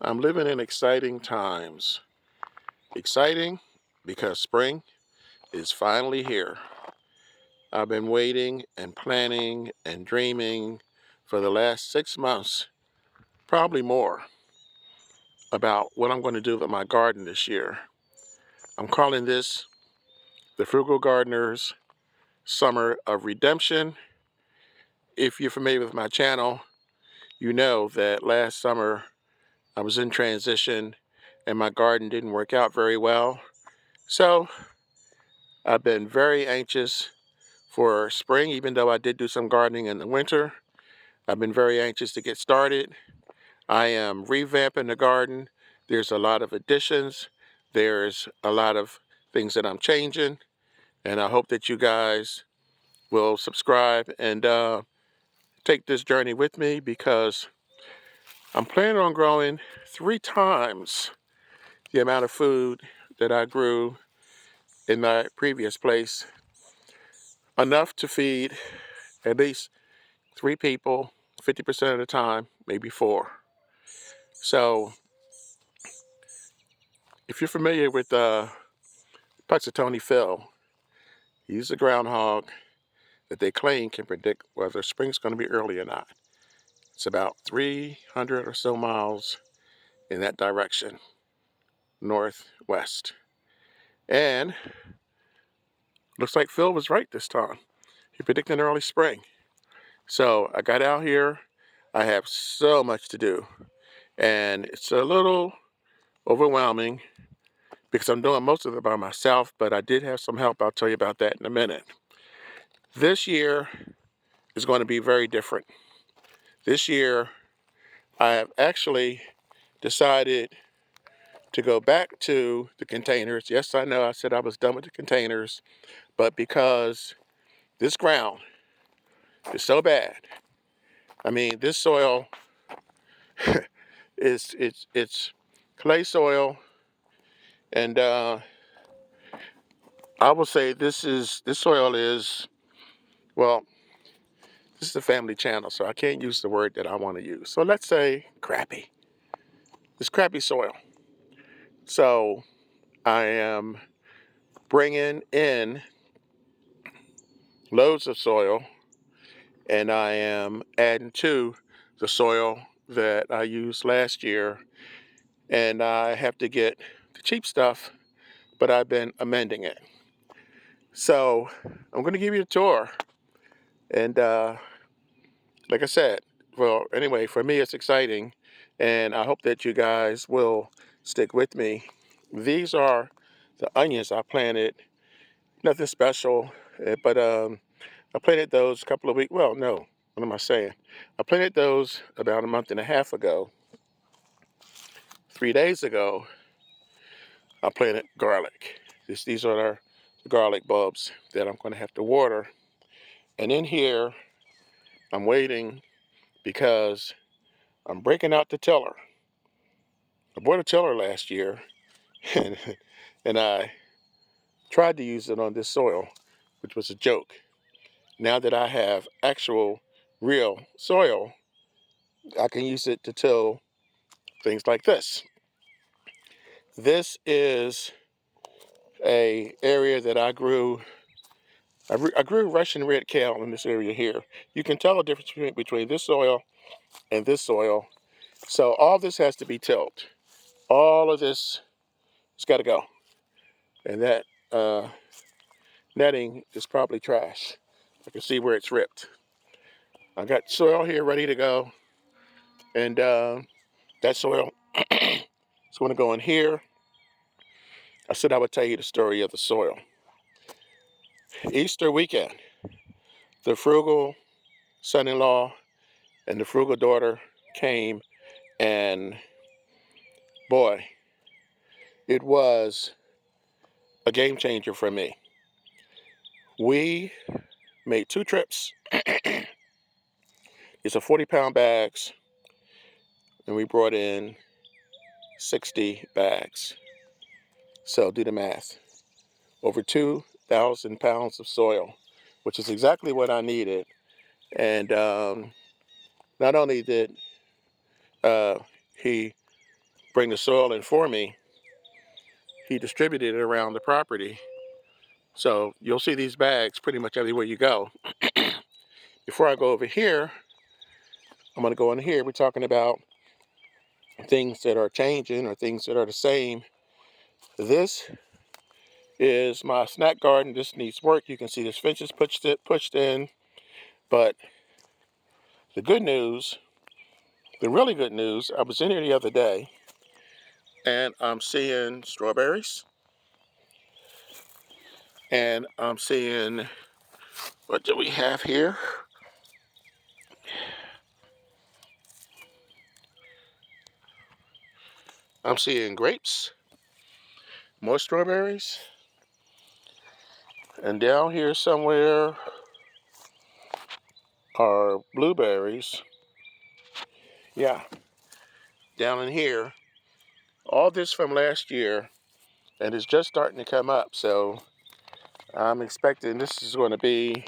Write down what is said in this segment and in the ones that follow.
I'm living in exciting times. Exciting because spring is finally here. I've been waiting and planning and dreaming for the last 6 months, probably more, about what I'm going to do with my garden this year. I'm calling this the Frugal Gardener's Summer of Redemption. If you're familiar with my channel, you know that last summer I was in transition and my garden didn't work out very well. So I've been very anxious for spring, even though I did do some gardening in the winter. I've been very anxious to get started. I am revamping the garden. There's a lot of additions. There's a lot of things that I'm changing. And I hope that you guys will subscribe and take this journey with me, because I'm planning on growing 3 times the amount of food that I grew in my previous place. Enough to feed at least 3 people, 50% of the time, maybe 4. So if you're familiar with Punxsutawney Phil, he's a groundhog that they claim can predict whether spring's going to be early or not. It's about 300 or so miles in that direction, northwest. And looks like Phil was right this time. He predicted an early spring. So I got out here. I have so much to do, and it's a little overwhelming because I'm doing most of it by myself, but I did have some help. I'll tell you about that in a minute. This year is going to be very different. This year, I have actually decided to go back to the containers. Yes, I know I said I was done with the containers, but because this ground is so bad. I mean, this soil it's clay soil, and I will say this soil is, well, this is a family channel, so I can't use the word that I want to use. So let's say crappy. It's crappy soil. So I am bringing in loads of soil, and I am adding to the soil that I used last year. And I have to get the cheap stuff, but I've been amending it. So I'm going to give you a tour. And like I said, well, anyway, for me, it's exciting. And I hope that you guys will stick with me. These are the onions I planted. Nothing special, but I planted those a couple of weeks. Well, no, what am I saying? I planted those about a month and a half ago. 3 days ago, I planted garlic. These are the garlic bulbs that I'm going to have to water. And in here, I'm waiting because I'm breaking out the tiller. I bought a tiller last year, and, and I tried to use it on this soil, which was a joke. Now that I have actual, real soil, I can use it to till things like this. This is a area that I grew. I grew Russian red kale in this area here. You can tell the difference between this soil and this soil. So all this has to be tilled. All of this has got to go. And that netting is probably trash. I can see where it's ripped. I got soil here ready to go. And that soil is going to go in here. I said I would tell you the story of the soil. Easter weekend, the frugal son-in-law and the frugal daughter came, and boy, it was a game changer for me. We made 2 trips. These are 40-pound bags, and we brought in 60 bags. So do the math. Over 2,000 pounds of soil, which is exactly what I needed. And not only did he bring the soil in for me, he distributed it around the property. So you'll see these bags pretty much everywhere you go. Before I go over here, I'm going to go in here. We're talking about things that are changing or things that are the same. This is my snack garden. This needs work. You can see this fence is pushed in. But the good news, the really good news, I was in here the other day and I'm seeing strawberries. And I'm seeing, what do we have here? I'm seeing grapes, more strawberries, and down here somewhere are blueberries. Yeah, down in here. All this from last year, and it's just starting to come up. So I'm expecting this is going to be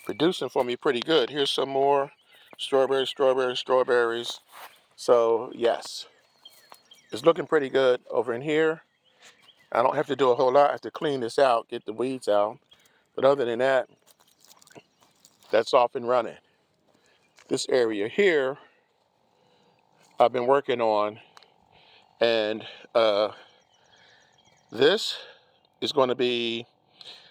producing for me pretty good. Here's some more strawberries, strawberries, strawberries. So yes, it's looking pretty good over in here. I don't have to do a whole lot. I have to clean this out, get the weeds out. But other than that, that's off and running. This area here, I've been working on, and this is going to be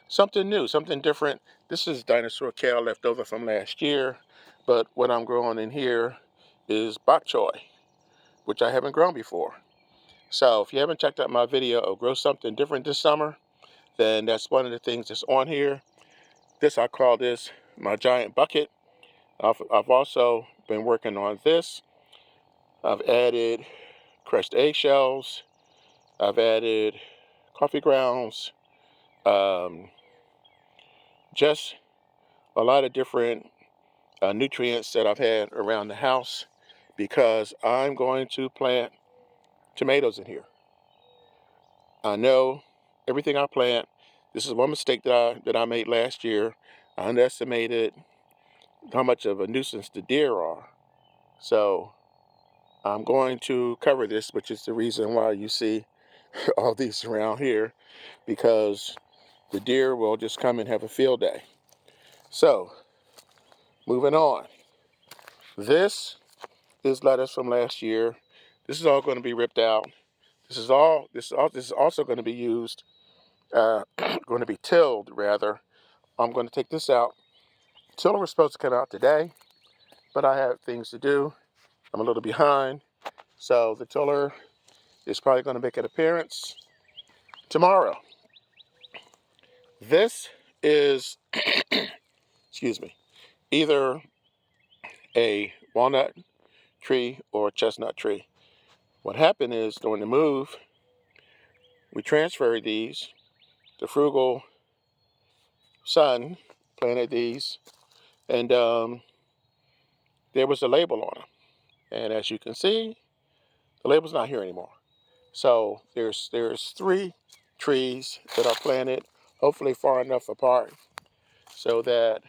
something new, something different. This is dinosaur kale left over from last year, but what I'm growing in here is bok choy, which I haven't grown before. So if you haven't checked out my video of grow something different this summer, then that's one of the things that's on here. This, I call this my giant bucket. I've also been working on this. I've added crushed eggshells. I've added coffee grounds. Just a lot of different nutrients that I've had around the house because I'm going to plant tomatoes in here. I know everything I plant. This is one mistake that I made last year. I underestimated how much of a nuisance the deer are. So I'm going to cover this, which is the reason why you see all these around here, because the deer will just come and have a field day. So moving on. This is lettuce from last year. This is all going to be ripped out. This is also going to be used, going to be tilled rather. I'm going to take this out. Tiller was supposed to come out today, but I have things to do. I'm a little behind. So the tiller is probably going to make an appearance tomorrow. This is, excuse me, either a walnut tree or a chestnut tree. What happened is during the move, we transferred these. The frugal son planted these, and there was a label on them. And as you can see, the label's not here anymore. So there's 3 trees that are planted, hopefully far enough apart so that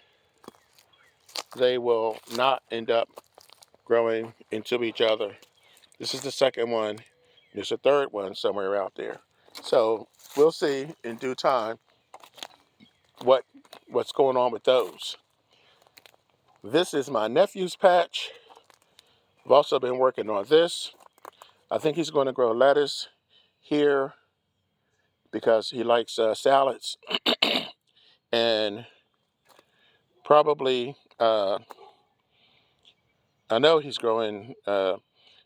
they will not end up growing into each other. This is the second one. There's a third one somewhere out there. So we'll see in due time what's going on with those. This is my nephew's patch. I've also been working on this. I think he's going to grow lettuce here because he likes salads. And probably, I know he's growing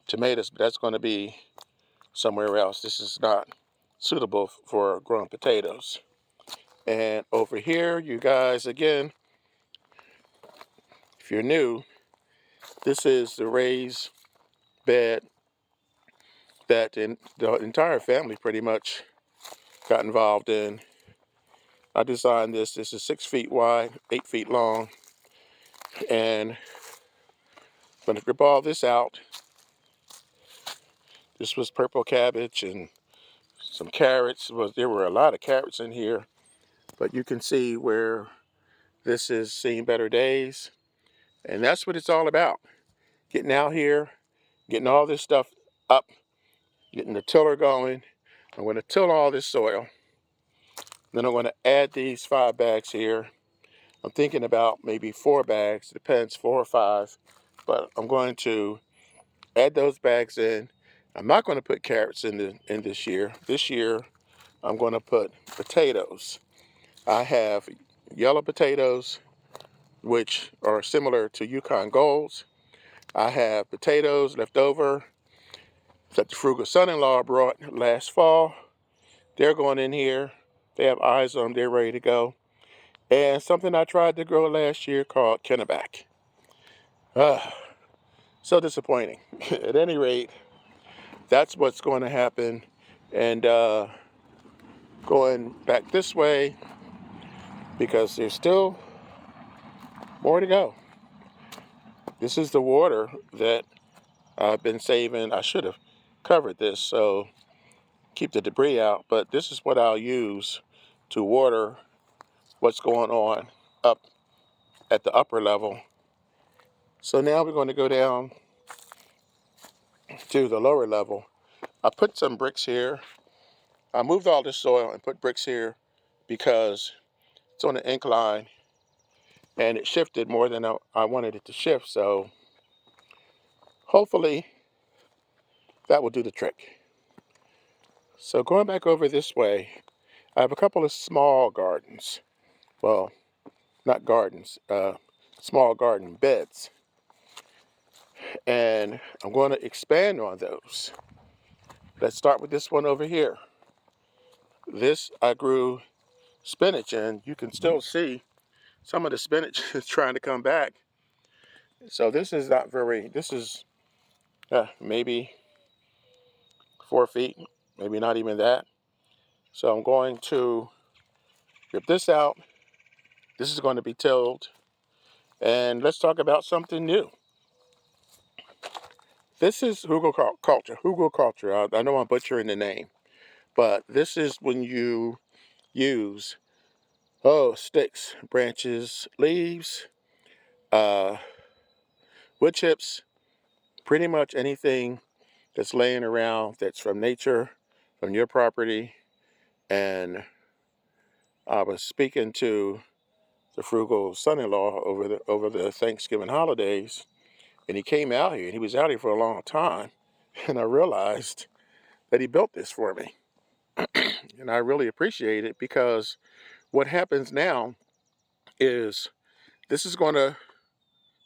tomatoes, but that's going to be somewhere else. This is not suitable for growing potatoes. And over here, you guys, again, if you're new, this is the raised bed that the entire family pretty much got involved in. I designed this. This is 6 feet wide, 8 feet long. And I'm going to rip all this out. This was purple cabbage and some carrots. Well, there were a lot of carrots in here. But you can see where this is seeing better days. And that's what it's all about. Getting out here, getting all this stuff up, getting the tiller going. I'm going to till all this soil. Then I'm going to add these 5 bags here. I'm thinking about maybe 4 bags, depends, 4 or 5. But I'm going to add those bags in. I'm not going to put carrots in this year. This year, I'm going to put potatoes. I have yellow potatoes, which are similar to Yukon Golds. I have potatoes left over that the frugal son-in-law brought last fall. They're going in here. They have eyes on them. They're ready to go. And something I tried to grow last year called Kenneback. So disappointing. At any rate, that's what's going to happen. And going back this way, because there's still more to go. This is the water that I've been saving. I should have covered this so keep the debris out, but this is what I'll use to water what's going on up at the upper level. So now we're going to go down to the lower level. I put some bricks here. I moved all this soil and put bricks here because it's on an incline and it shifted more than I wanted it to shift. So hopefully that will do the trick. So going back over this way, I have a couple of small gardens. Well, not gardens, small garden beds. And I'm going to expand on those. Let's start with this one over here. This I grew spinach in. You can still see some of the spinach is trying to come back. So this is not very, this is maybe 4 feet, maybe not even that. So I'm going to rip this out. This is going to be tilled. And let's talk about something new. This is hugelkultur. Hugelkultur. I know I'm butchering the name, but this is when you use sticks, branches, leaves, wood chips, pretty much anything that's laying around that's from nature, from your property. And I was speaking to the frugal son-in-law over the Thanksgiving holidays, and he came out here, and he was out here for a long time, and I realized that he built this for me. And I really appreciate it because what happens now is this is going to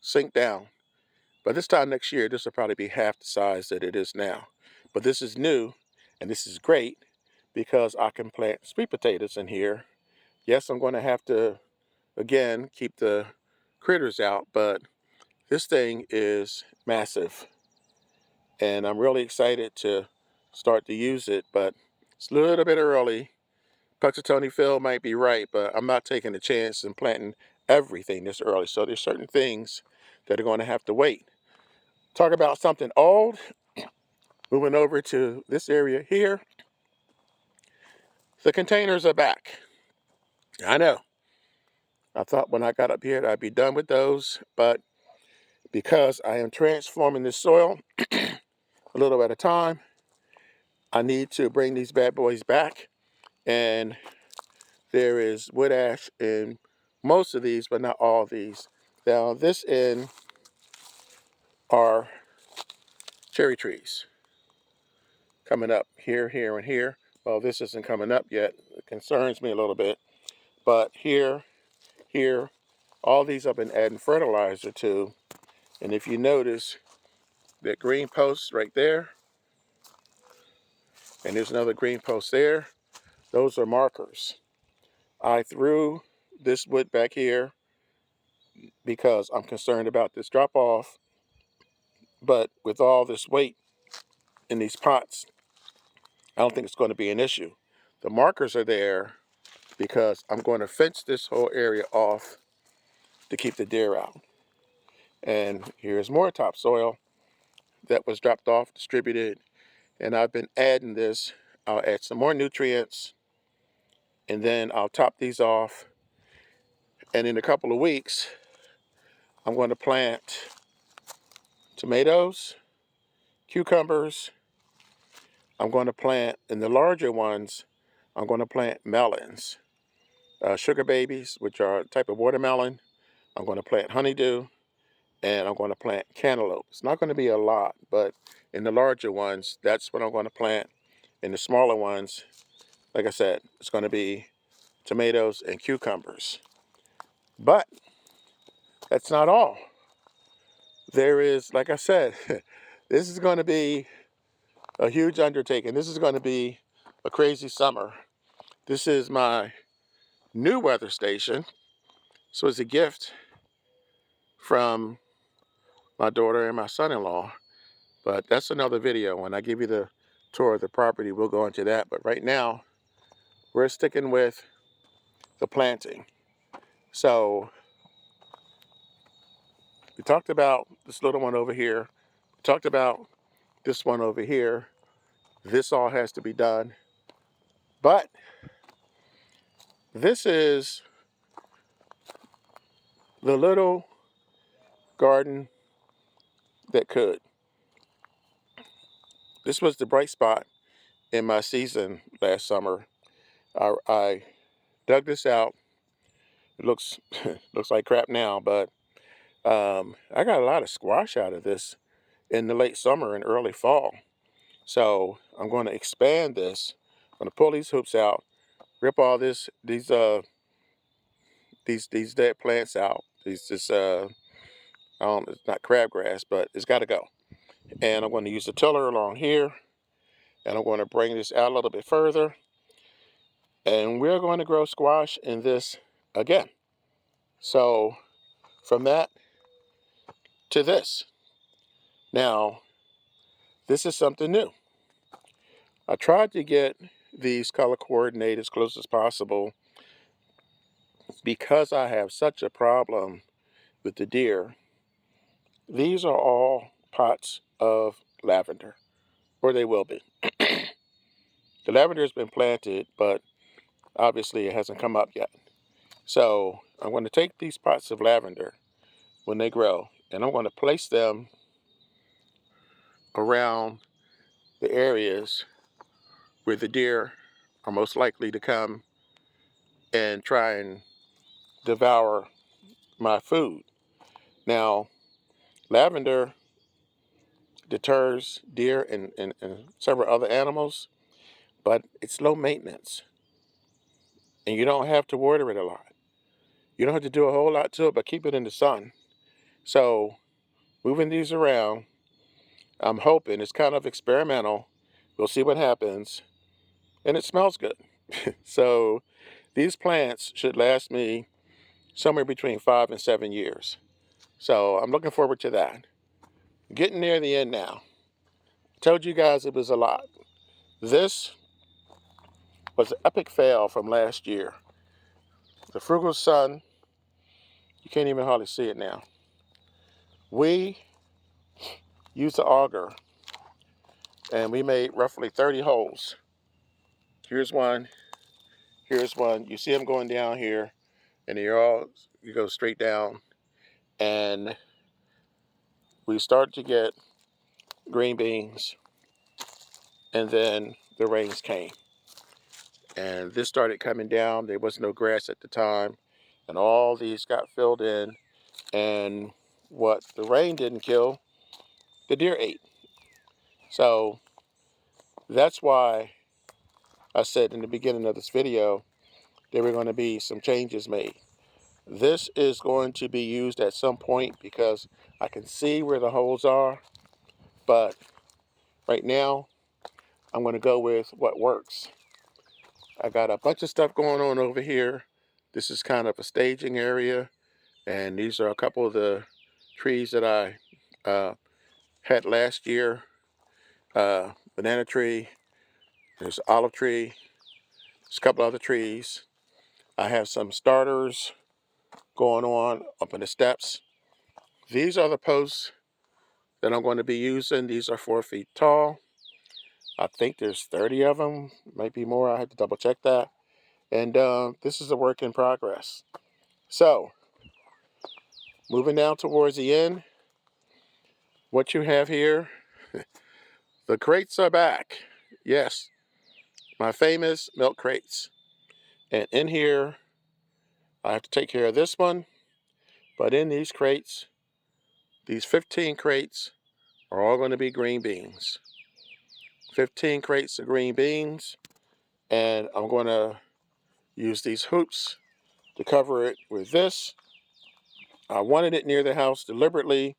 sink down. By this time next year, this will probably be half the size that it is now. But this is new, and this is great because I can plant sweet potatoes in here. Yes, I'm going to have to, again, keep the critters out, but this thing is massive. And I'm really excited to start to use it, but it's a little bit early. Punxsutawney Phil might be right, but I'm not taking a chance and planting everything this early. So there's certain things that are going to have to wait. Talk about something old. Moving over to this area here. The containers are back. I know. I thought when I got up here that I'd be done with those, but because I am transforming this soil a little at a time, I need to bring these bad boys back. And there is wood ash in most of these, but not all of these. Now this end are cherry trees coming up here, here, and here. Well, this isn't coming up yet. It concerns me a little bit. But here, here, all these I've been adding fertilizer to. And if you notice that green post right there, and there's another green post there, those are markers. I threw this wood back here because I'm concerned about this drop off. But with all this weight in these pots, I don't think it's going to be an issue. The markers are there because I'm going to fence this whole area off to keep the deer out. And here's more topsoil that was dropped off, distributed, and I've been adding this. I'll add some more nutrients, and then I'll top these off. And in a couple of weeks, I'm going to plant tomatoes cucumbers. I'm going to plant, in the larger ones, I'm going to plant melons. Sugar babies, which are a type of watermelon. I'm going to plant honeydew, and I'm going to plant cantaloupe. It's not going to be a lot, but in the larger ones, that's what I'm going to plant. In the smaller ones, like I said, it's going to be tomatoes and cucumbers. But that's not all. There is, like I said, this is going to be a huge undertaking. This is going to be a crazy summer. This is my new weather station. So it's a gift from my daughter and my son-in-law. But that's another video. When I give you the tour of the property, we'll go into that. But right now, we're sticking with the planting. So we talked about this little one over here. We talked about this one over here. This all has to be done. But this is the little garden that could. This was the bright spot in my season last summer. I dug this out. It looks looks like crap now, but I got a lot of squash out of this in the late summer and early fall. So I'm going to expand this. I'm going to pull these hoops out, rip all these dead plants out. It's not crabgrass, but it's got to go. And I'm going to use the tiller along here, and I'm going to bring this out a little bit further, and we're going to grow squash in this again. So from that to this. Now, this is something new. I tried to get these color coordinated as close as possible because I have such a problem with the deer. These are all pots of lavender, or they will be. The lavender has been planted, but obviously it hasn't come up yet. So I'm going to take these pots of lavender when they grow, and I'm going to place them around the areas where the deer are most likely to come and try and devour my food. Now, lavender deters deer and several other animals, but it's low maintenance. And you don't have to water it a lot. You don't have to do a whole lot to it, but keep it in the sun. So, moving these around, I'm hoping it's kind of experimental. We'll see what happens. And it smells good. So, these plants should last me somewhere between 5 and 7 years. So, I'm looking forward to that. Getting near the end now. I told you guys it was a lot. This was an epic fail from last year. The frugal sun, you can't even hardly see it now. We used the auger and we made roughly 30 holes. Here's one, here's one. You see them going down here, and you go straight down. And we started to get green beans, and then the rains came. And this started coming down. There was no grass at the time, and all these got filled in. And what the rain didn't kill, the deer ate. So that's why I said in the beginning of this video, there were going to be some changes made. This is going to be used at some point because I can see where the holes are, but right now I'm going to go with what works. I got a bunch of stuff going on over here. This is kind of a staging area, and these are a couple of the trees that I had last year. Banana tree, there's olive tree, there's a couple other trees. I have some starters going on up in the steps. These are the posts that I'm going to be using. These are 4 feet tall. I think there's 30 of them, might be more. I had to double check that. And this is a work in progress. So, moving down towards the end, what you have here The crates are back. Yes, my famous milk crates. And in here, I have to take care of this one. But in these crates, these 15 crates are all going to be green beans. 15 crates of green beans. And I'm going to use these hoops to cover it with this. I wanted it near the house deliberately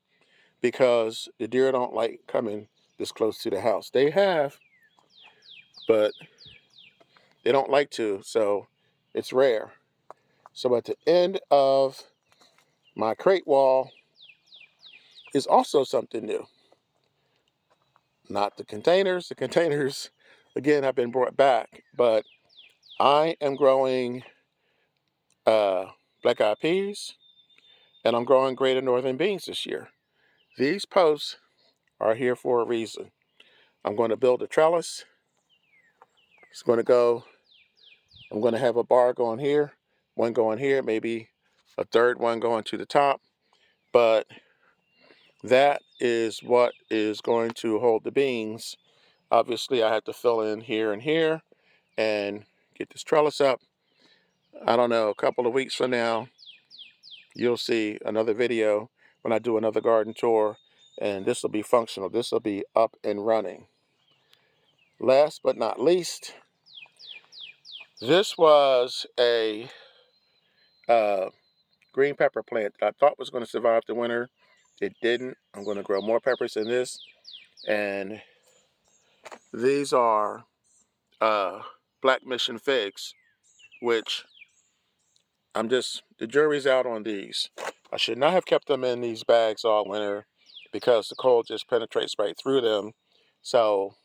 because the deer don't like coming this close to the house. They have, but they don't like to, so it's rare. So at the end of my crate wall is also something new. Not the containers. The containers, again, have been brought back, but I am growing black eyed peas, and I'm growing greater northern beans this year. These posts are here for a reason. I'm going to build a trellis. It's going to go, I'm going to have a bar going here, one going here, maybe a third one going to the top, but that is what is going to hold the beans. Obviously, I have to fill in here and here and get this trellis up. I don't know, a couple of weeks from now, you'll see another video when I do another garden tour, and this will be functional. This will be up and running. Last but not least, this was a green pepper plant that I thought was going to survive the winter. It didn't. I'm going to grow more peppers in this, and these are Black Mission figs, which the jury's out on these. I should not have kept them in these bags all winter because the cold just penetrates right through them. So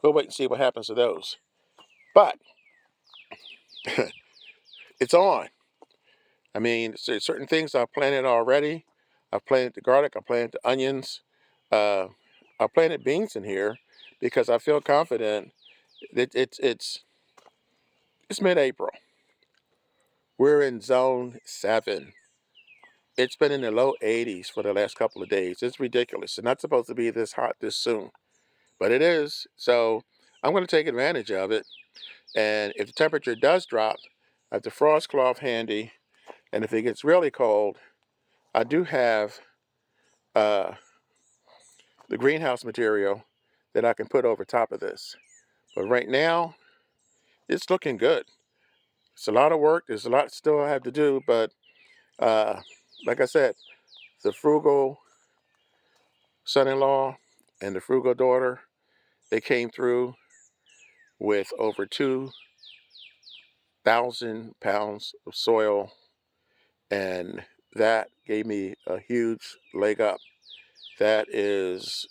we'll wait and see what happens to those. But it's on. I mean, certain things I've planted already. I've planted the garlic, I planted the onions. I planted beans in here because I feel confident that it's mid-April. We're in zone 7. It's been in the low 80s for the last couple of days. It's ridiculous. It's not supposed to be this hot this soon, but it is. So I'm going to take advantage of it. And if the temperature does drop, I have the frost cloth handy. And if it gets really cold, I do have the greenhouse material that I can put over top of this. But right now, it's looking good. It's a lot of work. There's a lot still I have to do, but like I said, the frugal son-in-law and the frugal daughter, they came through with over 2,000 pounds of soil, and that gave me a huge leg up. That is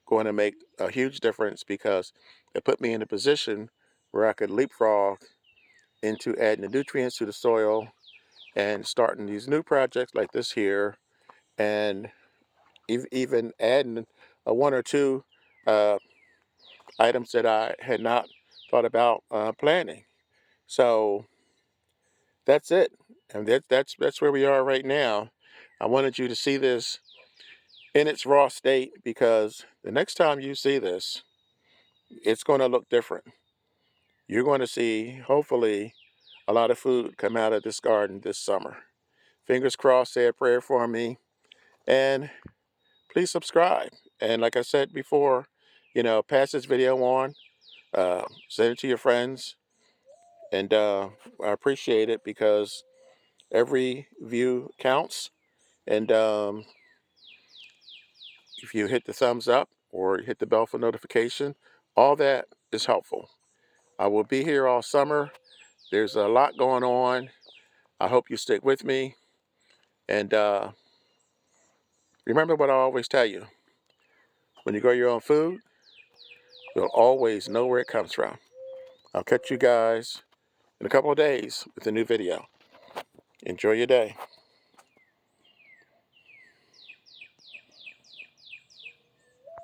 going to make a huge difference because it put me in a position where I could leapfrog into adding the nutrients to the soil and starting these new projects like this here, and even adding one or two uh, items that I had not thought about planting. So that's it, and that's where we are right now. I wanted you to see this in its raw state because the next time you see this, it's going to look different. You're going to see, hopefully, a lot of food come out of this garden this summer. Fingers crossed, say a prayer for me, and please subscribe. And like I said before, pass this video on, send it to your friends, and I appreciate it because every view counts. And if you hit the thumbs up or hit the bell for notification, all that is helpful. I will be here all summer. There's a lot going on. I hope you stick with me. And remember what I always tell you. When you grow your own food, you'll always know where it comes from. I'll catch you guys in a couple of days with a new video. Enjoy your day.